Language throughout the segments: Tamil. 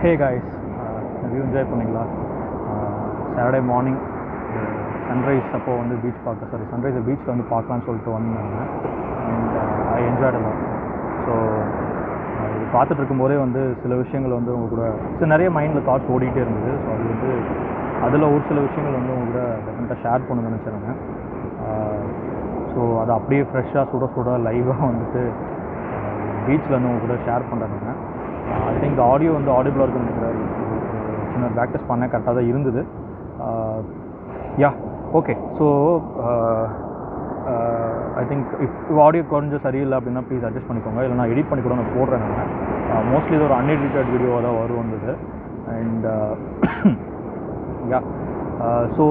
Hey guys, review enjoy பண்ணிங்களா? Saturday morning sunrise அப்போ வந்து பீச் பார்க்க sunrise பீச்சில் வந்து பார்க்கலான்னு சொல்லிட்டு வந்தாங்க and I enjoyed a lot. So இது பார்த்துட்டு இருக்கும்போதே வந்து சில விஷயங்கள் வந்து உங்கள் கூட நிறைய மைண்டில் தாட்ஸ் ஓடிட்டே இருந்தது. ஸோ அது வந்து அதில் ஒரு சில விஷயங்கள் வந்து உங்கள் கூட டெஃபினட்டாக ஷேர் பண்ண நினச்சிருங்க. ஸோ அதை அப்படியே ஃப்ரெஷ்ஷாக சுட லைவாக வந்துட்டு பீச்சில் வந்து உங்கள் கூட ஷேர் பண்ணுறாங்க. ஐ திங்க் ஆடியோ வந்து ஆடிபிளாக இருக்குன்னு நினைக்கிறாரு. சின்ன ப்ராக்டிஸ் பண்ண கரெக்டாக தான் இருந்தது. Yeah okay. So I think இப்போ ஆடியோ கொஞ்சம் சரியில்லை அப்படின்னா ப்ளீஸ் அட்ஜஸ்ட் பண்ணிக்கோங்க. இல்லை நான் எடிட் பண்ணி கூட நான் போடுறேன். நான் மோஸ்ட்லி இது ஒரு அன்எடிட்டட் வீடியோவாக தான் வந்தது. அண்ட் யா ஸோ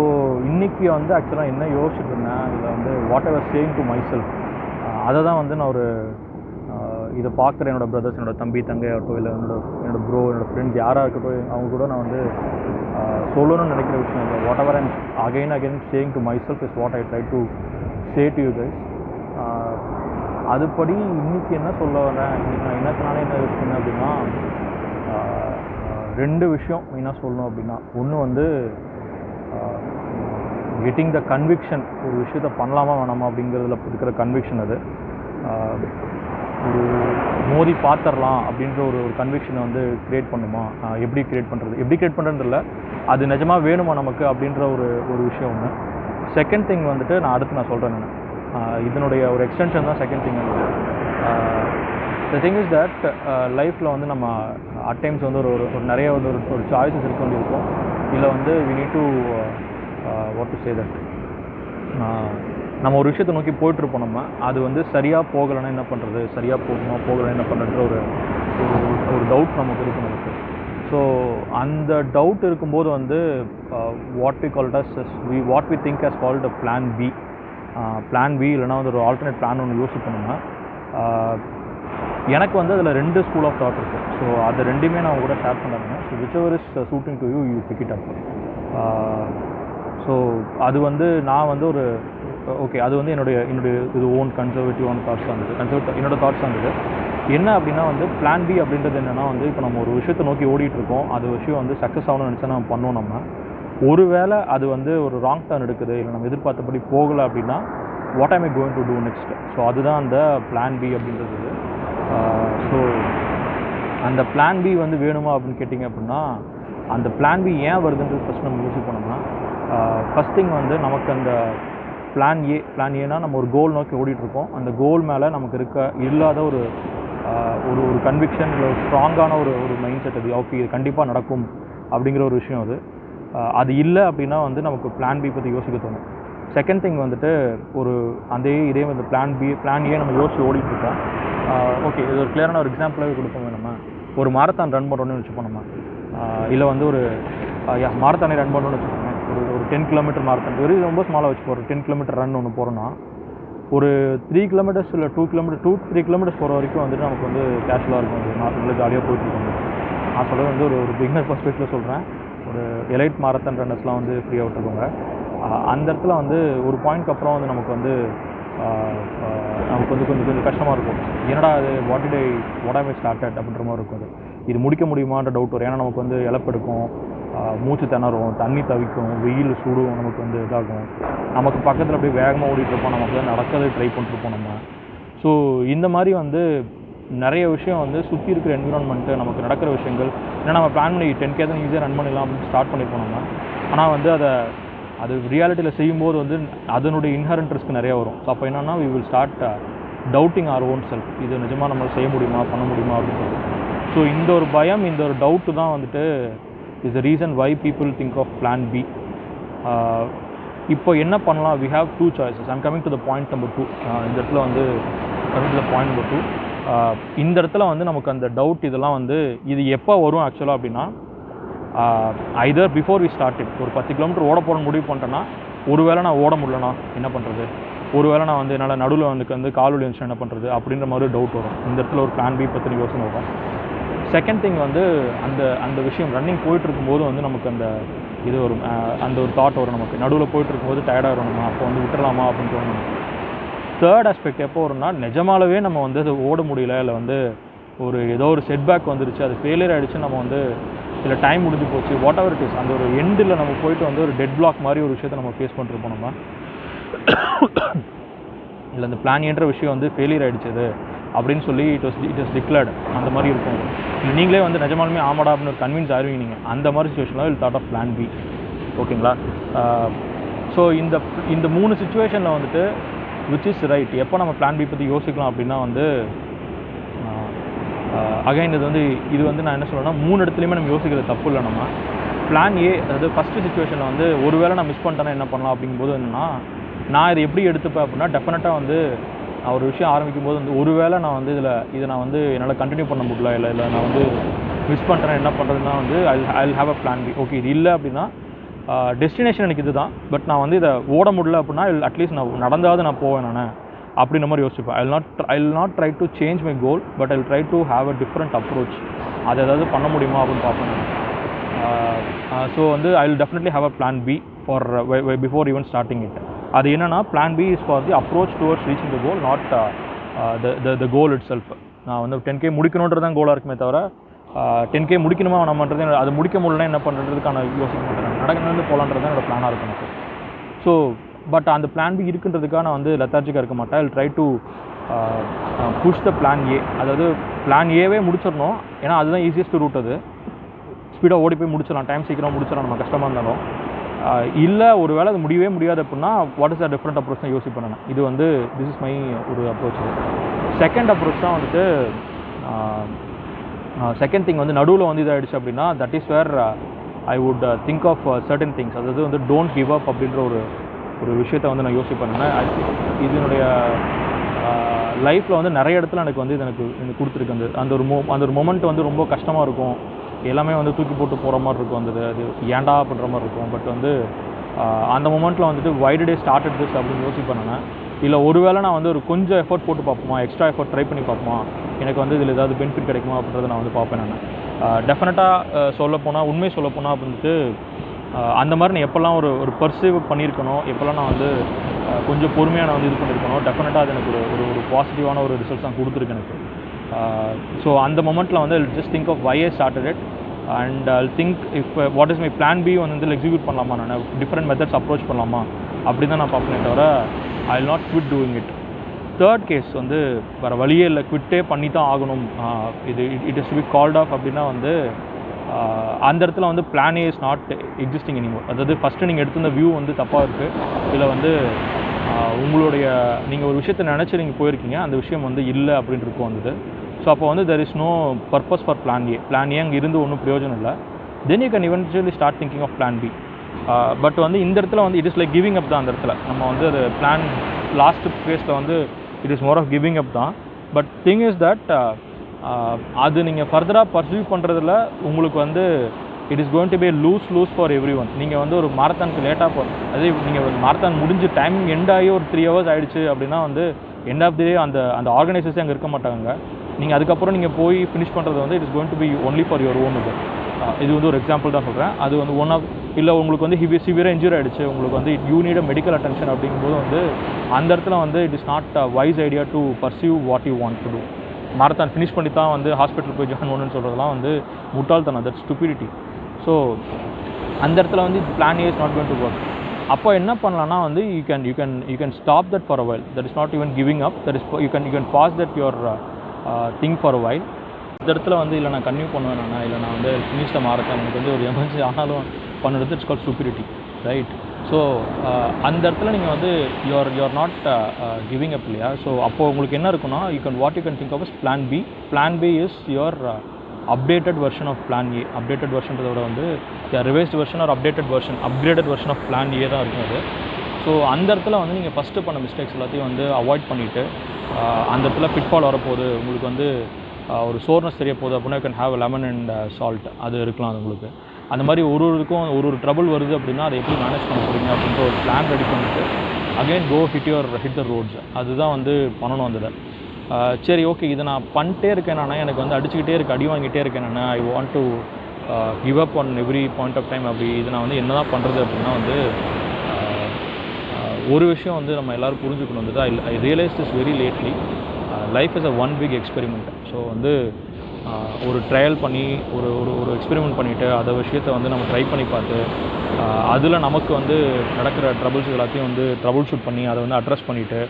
இன்றைக்கி வந்து ஆக்சுவலாக என்ன யோசிச்சுட்டு இருந்தேன், இதில் வந்து what I was saying to my self, அதை தான் வந்து நான் ஒரு இதை பார்க்குற என்னோடய பிரதர்ஸ், என்னோடய தம்பி தங்கையாகட்டும், இல்லை என்னோடய ப்ரோ, என்னோடய ஃப்ரெண்ட்ஸ் யாராக இருக்கட்டும், அவங்க கூட நான் வந்து சொல்லணும்னு நினைக்கிற விஷயம் இல்லை. What ever I'm again saying to my self is what I try to say to you guys. அதுபடி இன்றைக்கி என்ன சொல்ல வரேன், இன்றைக்கி நான் என்னத்தினால என்ன யோசிச்சேன் அப்படின்னா, ரெண்டு விஷயம் மெயினாக சொல்லணும் அப்படின்னா, ஒன்று வந்து கெட்டிங் த கன்விக்ஷன், ஒரு விஷயத்தை பண்ணலாமா வேணாமா அப்படிங்கிறதுல இருக்கிற கன்விக்ஷன். அது ஒரு மோதி பார்த்துடலாம் அப்படின்ற ஒரு கன்விக்ஷனை வந்து க்ரியேட் பண்ணுமா, எப்படி க்ரியேட் பண்ணுறது இல்லை, அது நிஜமாக வேணுமா நமக்கு அப்படின்ற ஒரு விஷயம் ஒன்று. செகண்ட் திங் வந்துட்டு நான் சொல்கிறேன். இதனுடைய ஒரு எக்ஸ்டென்ஷன் தான் second thing. The thing is that லைஃப்பில் வந்து நம்ம அட் டைம்ஸ் வந்து ஒரு நிறைய வந்து ஒரு சாய்ஸஸ் இருக்க வேண்டியிருக்கும். இல்லை வந்து we need to what to say that, நம்ம ஒரு விஷயத்தை நோக்கி போயிட்டுருப்போம். நம்ம அது வந்து சரியாக போகலைன்னா என்ன பண்ணுறது, சரியாக போகலைன்னா என்ன பண்ணுறதுன்ற ஒரு டவுட் நமக்கு இருக்கும் நமக்கு. ஸோ அந்த டவுட் இருக்கும்போது வந்து what we think as called a plan B. Plan B இல்லைனா வந்து ஒரு ஆல்டர்னேட் பிளான் ஒன்று யோசிக்கணும்னா, எனக்கு வந்து அதில் 2 ஸ்கூல் ஆஃப் தாட் இருக்குது. ஸோ அது ரெண்டுமே நான் கூட ஷேர் பண்ணுறேன். So whichever is suiting to you, you pick it up. So அது வந்து நான் வந்து ஒரு ஓகே, அது வந்து என்னுடைய இது ஓன் கன்சர்வேட்டிவான தாட்ஸ் தான் இருந்தது. என்னோட தாட்ஸ் தான் இருந்தது. என்ன அப்படின்னா வந்து பிளான் பி அப்படின்றது என்னென்னா வந்து, இப்போ நம்ம ஒரு விஷயத்தை நோக்கி ஓடிட்டுருக்கோம், அது விஷயம் வந்து சக்ஸஸ் ஆகணும்னு நினச்சா நம்ம பண்ணோம். நம்ம ஒருவேளை அது வந்து ஒரு ராங் டர்ன் எடுக்குது, இல்லை நம்ம எதிர்பார்த்தபடி போகலை அப்படின்னா what I'm I going to do next. So அதுதான் அந்த பிளான் பி அப்படின்றது. ஸோ அந்த பிளான் பி வந்து வேணுமா அப்படின்னு கேட்டிங்க அப்படின்னா, அந்த பிளான் பி ஏன் வருதுன்றது ஃபஸ்ட் நம்ம யோசிச்சு போனோம்னா, ஃபஸ்ட் திங் வந்து நமக்கு அந்த பிளான் ஏன்னா நம்ம ஒரு கோல் நோக்கி ஓடிட்டுருக்கோம். அந்த கோல் மேலே நமக்கு இல்லாத ஒரு கன்விக்ஷன், இல்லை ஒரு ஸ்ட்ராங்கான ஒரு மைண்ட் செட். அது ஓகே, இது கண்டிப்பாக நடக்கும் அப்படிங்கிற ஒரு விஷயம். அது இல்லை அப்படின்னா வந்து நமக்கு பிளான் பி பற்றி யோசிக்க தோணும். செகண்ட் திங் வந்துட்டு இதே வந்து பிளான் ஏ நம்ம யோசிச்சு ஓடிட்டுருக்கோம். ஓகே, இது ஒரு கிளியரான ஒரு எக்ஸாம்பிளாகவே கொடுப்போம். நம்ம ஒரு மாரத்தான் ரன் பண்ணுறோன்னு வச்சுப்போம். நம்ம இல்லை வந்து ஒரு மாரத்தானே ரன் பண்ணணும்னு வச்சுக்கோங்க. ஒரு 10 கிலோமீட்டர் மாரத்தான், ரொம்ப ஸ்மாலாக வச்சு போகிறோம். 10 கிலோமீட்டர் ரன் ஒன்று போகிறோன்னா, ஒரு 3 கிலோமீட்டர்ஸ் இல்லை 2-3 கிலோமீட்டர்ஸ் போகிற வரைக்கும் வந்துட்டு நமக்கு வந்து கேஷுவலாக இருக்கும். நல்லா ஜாலியாக போயிட்டுருக்கோம். நான் சொல்கிறது வந்து ஒரு பிகினர் பர்ஸ்பெக்டிவில் சொல்கிறேன். ஒரு எலைட் மாரத்தான் ரன்னர்ஸ்லாம் வந்து ஃப்ரீயாக விட்டுருக்கோங்க. அந்த இடத்துல வந்து ஒரு பாயிண்ட்க்கு அப்புறம் வந்து நமக்கு வந்து கொஞ்சம் கஷ்டமாக இருக்கும். என்னடா அது வாட் ஐ ஸ்டார்டட் அப்படின்ற மாதிரி இருக்கும். இது முடிக்க முடியுமான்ற டவுட் வரும். ஏன்னா நமக்கு வந்து இழப்பெடுக்கும், மூச்சு திணறும், தண்ணி தவிக்கும், வெயில் சுடும், நமக்கு வந்து இதாகும். நமக்கு பக்கத்தில் அப்படியே வேகமாக ஓடிட்டுருப்போம், நமக்கு வந்து நடக்கிறது ட்ரை பண்ணிட்டுருப்போம் நம்ம. ஸோ இந்த மாதிரி வந்து நிறைய விஷயம் வந்து சுற்றி இருக்கிற என்விரான்மெண்ட்டு, நமக்கு நடக்கிற விஷயங்கள், ஏன்னா நம்ம பிளான் பண்ணி 10K தான் ஈஸியாக ரன் பண்ணிடலாம் அப்படின்னு ஸ்டார்ட் பண்ணியிருப்போம் நம்ம. ஆனால் வந்து அது ரியாலிட்டியில் செய்யும்போது வந்து அதனுடைய இன்ஹரண்ட் ரிஸ்க் நிறையா வரும். ஸோ அப்போ என்னென்னா we will start doubting our own self. இது நிஜமாக நம்ம செய்ய முடியுமா, பண்ண முடியுமா அப்படின்னு சொல்லி. ஸோ இந்த ஒரு பயம், இந்த ஒரு டவுட்டு தான் வந்துட்டு is the reason why people think of plan B. இப்போ என்ன பண்ணலாம், we have 2 choices. I'm coming to the point number 2. இந்த இடத்துல வந்து coming to the point number 2. இந்த இடத்துல வந்து நமக்கு அந்த டவுட் இதெல்லாம் வந்து இது எப்போ வரும் ஆக்சுவலாக அப்படின்னா, either before we start it. ஒரு 10 கிலோமீட்டர் ஓட போகணும்னு முடிவு பண்ணிட்டேன்னா, ஒருவேளை நான் ஓட முடியலனா என்ன பண்ணுறது, ஒருவேளை நான் வந்து என்னால் நடுவில் வந்து கால் வலி வந்துச்சுன்னா என்ன பண்ணுறது அப்படின்ற மாதிரி டவுட் வரும். இந்த இடத்துல ஒரு பிளான் பி பற்றின யோசனை வரும். செகண்ட் திங் வந்து அந்த விஷயம் ரன்னிங் போயிட்டுருக்கும்போது வந்து நமக்கு அந்த ஒரு தாட் வரும். நமக்கு நடுவில் போயிட்டுருக்கும்போது டயர்டாக வரணுமா, அப்போ வந்து விட்டுறலாமா அப்படின்னு தோணும். தேர்ட் ஆஸ்பெக்ட் எப்போ வரும்னா, நிஜமாலவே நம்ம வந்து அது ஓட முடியல, இல்லை வந்து ஒரு ஏதோ ஒரு செட்பேக் வந்துருச்சு, அது ஃபெயிலியர் ஆகிடுச்சு, நம்ம வந்து இல்லை டைம் முடிஞ்சு போச்சு, வாட் எவர் இட் இஸ், அந்த ஒரு எண்டில் நம்ம போயிட்டு வந்து ஒரு டெட் பிளாக் மாதிரி ஒரு விஷயத்தை நம்ம ஃபேஸ் பண்ணிருப்போம். நம்ம இல்லை அந்த பிளான் ஏன்ற விஷயம் வந்து ஃபெயிலியர் ஆகிடுச்சது அப்படின்னு சொல்லி இட் வாஸ் டிக்ளேர்டு அந்த மாதிரி இருக்கும். இல்லை நீங்களே வந்து நிஜமாலுமே ஆமாடா அப்படின்னு ஒரு கன்வின்ஸ் ஆயிருவீங்க நீங்கள். அந்த மாதிரி சுச்சுவேஷனில் will thought of plan B. ஓகேங்களா? ஸோ இந்த 3 சுச்சுவேஷனில் வந்துட்டு விச் இஸ் ரைட், எப்போ நம்ம பிளான் பி பற்றி யோசிக்கலாம் அப்படின்னா வந்து அகைன் இது வந்து நான் என்ன சொல்கிறேன்னா 3 இடத்துலையுமே நம்ம யோசிக்கிறது தப்பு இல்லை. நம்ம பிளான் ஏ, அதாவது ஃபஸ்ட்டு சுச்சுவேஷனில் வந்து ஒருவேளை நான் மிஸ் பண்ணிட்டேன்னா என்ன பண்ணலாம் அப்படிங்கும்போது என்னென்னா, நான் இதை எப்படி எடுத்துப்பேன் அப்படின்னா, டெஃபினட்டாக வந்து நான் ஒரு விஷயம் ஆரம்பிக்கும் போது வந்து ஒருவேளை நான் வந்து இதை நான் வந்து என்னால் கண்டினியூ பண்ண முடியல, இல்லை நான் வந்து மிஸ் பண்ணுறேன், என்ன பண்ணுறதுன்னா வந்து I have a plan B. Okay, இது இல்லை அப்படின்னா டெஸ்டினேஷன் எனக்கு இது தான், பட் நான் வந்து இதை ஓட முடியல அப்படின்னா அட்லீஸ்ட் நான் நடந்தாவது நான் போவேன் நான் அப்படின்ற மாதிரி யோசிப்பேன். I will not try to change my goal, but I will try to have a different approach. அதை ஏதாவது பண்ண முடியுமா அப்படின்னு பார்ப்பேன். ஸோ வந்து I will definitely have a plan B for before even starting it. அது என்னென்னா, plan B is for the approach towards reaching the goal, not the goal itself. நான் வந்து 10K முடிக்கணுன்றது தான் கோலாக இருக்குமே தவிர 10K முடிக்கணுமா நம்மன்றது, அது முடிக்க முடியலன்னா என்ன பண்ணுறதுக்கான யோசிக்க மாட்டேன். நடந்து போகலான்றது தான் என்னோட பிளானாக இருக்கும் எனக்கு. ஸோ பட் அந்த பிளான் பி இருக்குன்றதுக்காக நான் வந்து லெத்தார்ஜிக்காக இருக்க மாட்டேன். I will try to push the plan A. அதாவது பிளான் ஏவே முடிச்சிடணும், ஏன்னா அதுதான் ஈஸியஸ்ட் ரூட். அது ஸ்பீடாக ஓடி போய் முடிச்சிடலாம், டைம் சீக்கிரம் முடிச்சிடலாம் நம்ம கஷ்டமாக இருந்தாலும். இல்லை ஒரு வேளை அது முடியவே முடியாது அப்படின்னா what is the different approach தான் யோசிப்பேன் நான். இது வந்து திஸ் இஸ் மை ஒரு அப்ரோச். செகண்ட் அப்ரோச் தான் வந்துட்டு செகண்ட் திங் வந்து நடுவில் வந்து இதாகிடுச்சு அப்படின்னா that is where I would think of certain things. அதாவது வந்து டோன்ட் கிவ் அப் அப்படின்ற ஒரு விஷயத்தை வந்து நான் யோசிப்பேன். இதனுடைய லைஃப்பில் வந்து நிறைய இடத்துல எனக்கு வந்து எனக்கு கொடுத்துருக்கு. அந்த ஒரு மொமெண்ட் வந்து ரொம்ப கஷ்டமாக இருக்கும், எல்லாமே வந்து தூக்கி போட்டு போகிற மாதிரி இருக்கும், அது ஏண்டா பண்ணுற மாதிரி இருக்கும். பட் வந்து அந்த மொமெண்ட்டில் வந்துட்டு why did I started this அப்படின்னு யோசிப்பேன் நான். இல்லை ஒருவேளை நான் வந்து ஒரு கொஞ்சம் எஃபர்ட் போட்டு பார்ப்போமா, எக்ஸ்ட்ரா எஃபர்ட் ட்ரை பண்ணி பார்ப்போமா, எனக்கு வந்து இதில் ஏதாவது பெனிஃபிட் கிடைக்குமா அப்படின்றத நான் வந்து பார்ப்பேன் நான். டெஃபினட்டாக சொல்லப்போனால், உண்மை சொல்லப்போனால் அப்படின்ட்டு அந்த மாதிரி நான் எப்போல்லாம் ஒரு பர்சீவ் பண்ணியிருக்கணும், எப்போல்லாம் நான் வந்து கொஞ்சம் பொறுமையாக நான் வந்து இது பண்ணியிருக்கணும், டெஃபினட்டாக அது எனக்கு ஒரு பாசிட்டிவான ஒரு ரிசல்ட்ஸ் தான் கொடுத்துருக்கு எனக்கு. ஸோ அந்த மொமெண்ட்டில் வந்து just think of why I started it and I'll think if what is my plan B வந்து எக்ஸிக்யூட் பண்ணலாமா, நான் டிஃப்ரெண்ட் மெத்தட்ஸ் அப்ரோச் பண்ணலாமா அப்படி தான் நான் பார்ப்பேனே தவிர I will not quit doing it. Third case வந்து வேறு வழியே இல்லை, குவிட்டே பண்ணி தான் ஆகணும், it is to be called off அப்படின்னா வந்து அந்த இடத்துல வந்து plan A is not existing anymore. அதாவது ஃபஸ்ட்டு நீங்கள் எடுத்திருந்த வியூ வந்து தப்பாக இருக்குது, இல்லை வந்து உங்களுடைய நீங்கள் ஒரு விஷயத்தை நினச்சி நீங்கள் போயிருக்கீங்க, அந்த விஷயம் வந்து இல்லை அப்படின்னு இருக்கும் வந்தது. ஸோ அப்போ வந்து there is no purpose for plan A. Plan A அங்கே இருந்து ஒன்றும் பிரயோஜனம் இல்லை. Then you can eventually start thinking of plan B. But வந்து இந்த இடத்துல வந்து it is like giving up தான். அந்த இடத்துல நம்ம வந்து அது பிளான் லாஸ்ட் ஃபேஸில் வந்து it is more of giving up தான். பட் திங் இஸ் தட் அது நீங்கள் ஃபர்தராக பர்சீவ் பண்ணுறதுல உங்களுக்கு வந்து it is going to be lose for every one. நீங்கள் வந்து ஒரு மாரத்தானுக்கு லேட்டாக அதே நீங்கள் ஒரு மாரத்தான் முடிஞ்சு டைம் எண்ட் ஆகி ஒரு 3 hours ஆகிடுச்சு அப்படின்னா வந்து எண்ட் ஆஃப் தி டே அந்த ஆர்கனைசர்ஸே அங்கே இருக்க மாட்டாங்க. நீங்கள் அதுக்கப்புறம் நீங்கள் போய் ஃபினிஷ் பண்ணுறது வந்து it is going to be only for your own. இது வந்து ஒரு எக்ஸாம்பிள் தான் சொல்கிறேன். அது வந்து ஒன் ஆஃப் இல்லை உங்களுக்கு வந்து சிவியராக இன்ஜூரி ஆகிடுச்சு, உங்களுக்கு வந்து யூ நீட் மெடிக்கல் அட்டென்ஷன் அப்படிங்கும்போது வந்து அந்த இடத்துல வந்து it is not wise idea to pursue what you want to do. Marathon finish பண்ணி தான் வந்து ஹாஸ்பிட்டல் போய் ஜாயின் பண்ணணும்னு சொல்கிறதுலாம் வந்து முட்டாள்தனம், தட் ஸ்டூபிடிட்டி. ஸோ அந்த இடத்துல வந்து plan A is not going to work. அப்போ என்ன பண்ணலான்னா வந்து you can stop that for a while. That is not even giving up, that is you can pause that your thing for a while. இந்த இடத்துல வந்து இல்லை நான் கன்டினியூ பண்ணுவேன் நான், இல்லை நான் வந்து ஃபினிஷ் த மாரத்தான், எனக்கு வந்து ஒரு எமர்ஜென்சி ஆனாலும் பண்ணுறது it's called stupidity, right? So அந்த இடத்துல நீங்கள் வந்து யூஆர் நாட் கிவிங் அப் இல்லையா? ஸோ அப்போது உங்களுக்கு என்ன இருக்குன்னா you can think of plan B. Plan B is your updated version of plan A. Updated வெர்ஷன்றத விட வந்து revised version or updated version of plan A தான் இருக்கும் அது. ஸோ அந்த இடத்துல வந்து நீங்கள் ஃபஸ்ட்டு பண்ண மிஸ்டேக்ஸ் எல்லாத்தையும் வந்து அவாய்ட் பண்ணிவிட்டு அந்த இடத்துல ஃபிட்ஃபால் வரப்போகுது, உங்களுக்கு வந்து ஒரு சோர்னஸ் தெரிய போகுது அப்படின்னா you can have lemon and salt, அது இருக்கலாம். அது உங்களுக்கு அந்த மாதிரி ஒருக்கும் ஒரு ட்ரபிள் வருது அப்படின்னா அதை எப்படி மேனேஜ் பண்ண போகிறீங்க அப்படின்ற ஒரு பிளான் ரெடி பண்ணிவிட்டு again go hit the roads. அதுதான் வந்து பண்ணணும் வந்தது. சரி ஓகே, இதை நான் பண்ணிட்டே இருக்கேன் நான், எனக்கு வந்து அடிச்சுக்கிட்டே இருக்கு, அடி வாங்கிட்டே இருக்கேன் நான், I want to give up on every point of time. அப்படி இது நான் வந்து என்ன தான் பண்ணுறது அப்படின்னா வந்து ஒரு விஷயம் வந்து நம்ம எல்லோரும் புரிஞ்சுக்கணும். வந்து I realise this very lately, life is a one big experiment. So வந்து ஒரு ட்ரையல் பண்ணி ஒரு ஒரு ஒரு எக்ஸ்பெரிமெண்ட் பண்ணிவிட்டு அதை விஷயத்தை வந்து நம்ம ட்ரை பண்ணி பார்த்து அதில் நமக்கு வந்து நடக்கிற ட்ரபிள்ஸ் எல்லாத்தையும் வந்து ட்ரபுள் ஷூட் பண்ணி அதை வந்து அட்ரஸ் பண்ணிவிட்டு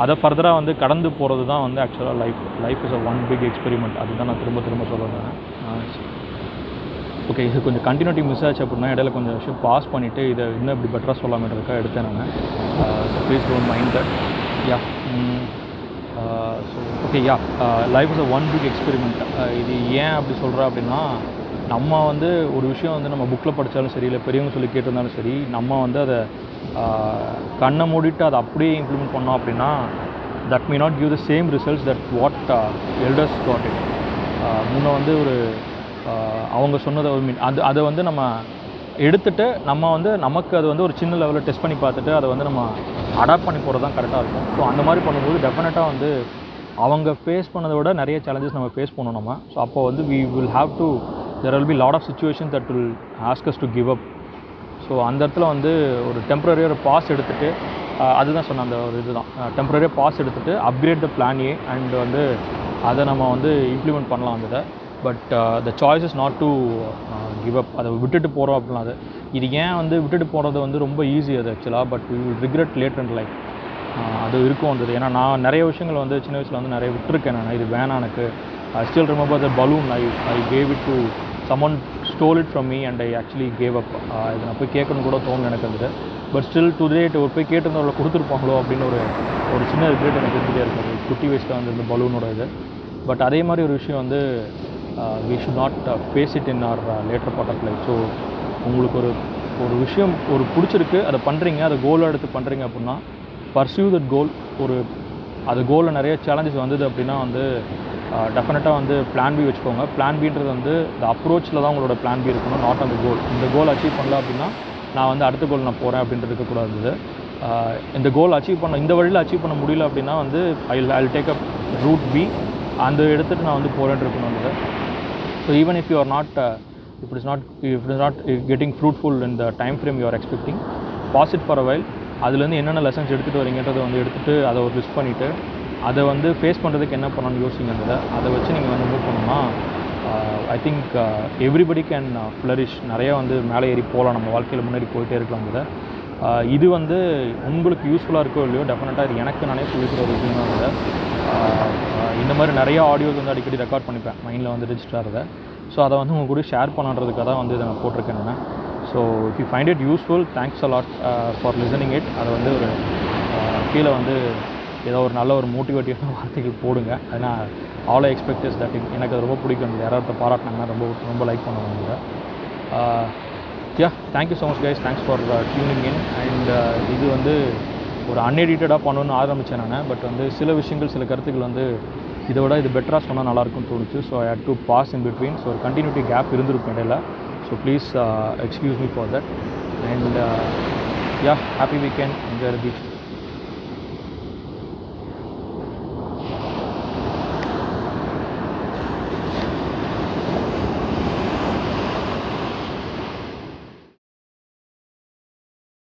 அதை ஃபர்தராக வந்து கடந்து போகிறது தான் வந்து ஆக்சுவலாக life is a one big experiment. அதுதான் நான் திரும்ப திரும்ப சொல்கிறேன். ஓகே, இது கொஞ்சம் கண்டினியூட்டி மிஸ் ஆச்சு அப்படின்னா இடையில கொஞ்சம் விஷயம் பாஸ் பண்ணிவிட்டு இதை இன்னும் இப்படி பெட்டராக சொல்லாமன்றதுக்காக எடுத்தேன் நான். So please don't mind that. Yeah so okay, yeah life is a one big experiment. இது ஏன் அப்படி சொல்கிறேன் அப்படின்னா, நம்ம வந்து ஒரு விஷயம் வந்து நம்ம புக்கில் படித்தாலும் சரி, இல்லை பெரியவங்க சொல்லி கேட்டிருந்தாலும் சரி, நம்ம வந்து அதை கண்ணை மூடிட்டு அதை அப்படியே இம்ப்ளிமெண்ட் பண்ணோம் அப்படின்னா that may not give the same results that what elders got it. முன்ன வந்து ஒரு அவங்க சொன்னதை அதை வந்து நம்ம எடுத்துகிட்டு நம்ம வந்து நமக்கு அது வந்து ஒரு சின்ன லெவலில் டெஸ்ட் பண்ணி பார்த்துட்டு அதை வந்து நம்ம அடாப்ட் பண்ணி போகிறது தான் கரெக்டாக இருக்கும். ஸோ அந்த மாதிரி பண்ணும்போது டெஃபினட்டாக வந்து அவங்க ஃபேஸ் பண்ணதை விட நிறைய சேலஞ்சஸ் நம்ம ஃபேஸ் பண்ணணும் நம்ம. ஸோ அப்போ வந்து we will have to there will be lot of situations that will ask us to give up. So அந்த இடத்துல வந்து ஒரு டெம்பரரியாக ஒரு பாஸ் எடுத்துகிட்டு அதுதான் சொன்ன அந்த ஒரு இதுதான் டெம்பரரியாக பாஸ் எடுத்துகிட்டு upgrade the plan A and வந்து அதை நம்ம வந்து இம்ப்ளிமெண்ட் பண்ணலாம் அந்த இதை. But the choice is not to give அப். அதை விட்டுட்டு போகிறோம் அப்படின்னா அது இது ஏன் வந்து விட்டுட்டு போகிறது வந்து ரொம்ப ஈஸி அது ஆக்சுவலாக. But we will regret late and life. அது இருக்கும் வந்தது. ஏன்னா நான் நிறைய விஷயங்கள் வந்து சின்ன வயசில் வந்து நிறைய விட்டுருக்கேன். நான் இது வேணாம் எனக்கு. I still remember the balloon. I gave it to someone stole it from me and I actually gave up. இது நான் போய் கேட்கணும்னு கூட தோணும் எனக்கு வந்துட்டு. பட் ஸ்டில் டுடே ஒரு போய் கேட்டிருந்தவங்களை கொடுத்துருப்பாங்களோ அப்படின்னு ஒரு சின்ன ரிக்ரெட் எனக்கு இருந்துகிட்டே இருக்குது குட்டி வயசில் வந்து இந்த பலூனோட இது. பட் அதே மாதிரி ஒரு விஷயம் வந்து we should not face it in our later part of life. So உங்களுக்கு ஒரு விஷயம் ஒரு பிடிச்சிருக்கு, அதை பண்ணுறீங்க, அதை கோலாக எடுத்து பண்ணுறீங்க அப்படின்னா pursue that goal. அது கோலில் நிறைய சேலஞ்சஸ் வந்தது அப்படின்னா வந்து டெஃபினட்டாக வந்து பிளான் பி வச்சுக்கோங்க. பிளான் பின்றது வந்து இந்த அப்ரோச்சில் தான் உங்களோட பிளான் பி இருக்கணும், நாட் அந்த கோல். இந்த கோல் அச்சீவ் பண்ணல அப்படின்னா நான் வந்து அடுத்த கோல் நான் போகிறேன் அப்படின்றது இருக்கக்கூடாது. இந்த கோல் அச்சீவ் பண்ண இந்த வழியில் அச்சீவ் பண்ண முடியல அப்படின்னா வந்து I take up route B, அந்த எடுத்துகிட்டு நான் வந்து போகிறேன் இருக்கணும் வந்து. So even if it is not getting fruitful in the time frame you are expecting, pause it for a while. அதுலேருந்து என்னென்ன லெசன்ஸ் எடுத்துகிட்டு வரீங்கன்றதை வந்து எடுத்துகிட்டு அதை ஒரு லிஸ்ட் பண்ணிவிட்டு அதை வந்து ஃபேஸ் பண்ணுறதுக்கு என்ன பண்ணணும்னு யோசிங்கன்றதை அதை வச்சு நீங்கள் வந்து மூவ் பண்ணணும்னா I think everybody can flourish. நிறையா வந்து மேலே ஏறி போகலாம், நம்ம வாழ்க்கையில் முன்னாடி போயிட்டே இருக்கலாம். இதை இது வந்து உங்களுக்கு யூஸ்ஃபுல்லாக இருக்கோ இல்லையோ டெஃபினட்டாக இது எனக்கு நானே சொல்லிக்கிற ஒரு விஷயம் தான். இதை இந்த மாதிரி நிறையா ஆடியோஸ் வந்து அடிக்கடி ரெக்கார்ட் பண்ணிப்பேன் மைண்டில் வந்து ரெஜிஸ்டர் ஆகிறத. ஸோ அதை வந்து உங்கள் கூட ஷேர் பண்ணுறதுக்காக தான் வந்து இதை நான் போட்டிருக்கேன் நான். So if you find it useful, thanks a lot for listening it. அதை வந்து ஒரு கீழே வந்து ஏதோ ஒரு நல்ல ஒரு மோட்டிவேட்டிவான வார்த்தைகள் போடுங்க. ஏன்னா all I expect is that எனக்கு அது ரொம்ப பிடிக்கும். யாராவது பாராட்டினாங்கன்னா ரொம்ப ரொம்ப லைக் பண்ணுவாங்க. Yeah, thank you so much guys. Thanks for tuning in. And இது வந்து ஒரு அன்எடிட்டடாக பண்ணணும்னு ஆரம்பித்தேன் நான். பட் வந்து சில விஷயங்கள் சில கருத்துக்கள் வந்து இதை விட இது பெட்டராக சொன்னால் நல்லாயிருக்கும்னு தோணுச்சு. So I had to pause in between. So ஒரு கண்டினியூட்டி கேப் இருந்திருக்கும் இடையில. So please excuse me for that. And yeah, happy weekend. Enjoy the beach.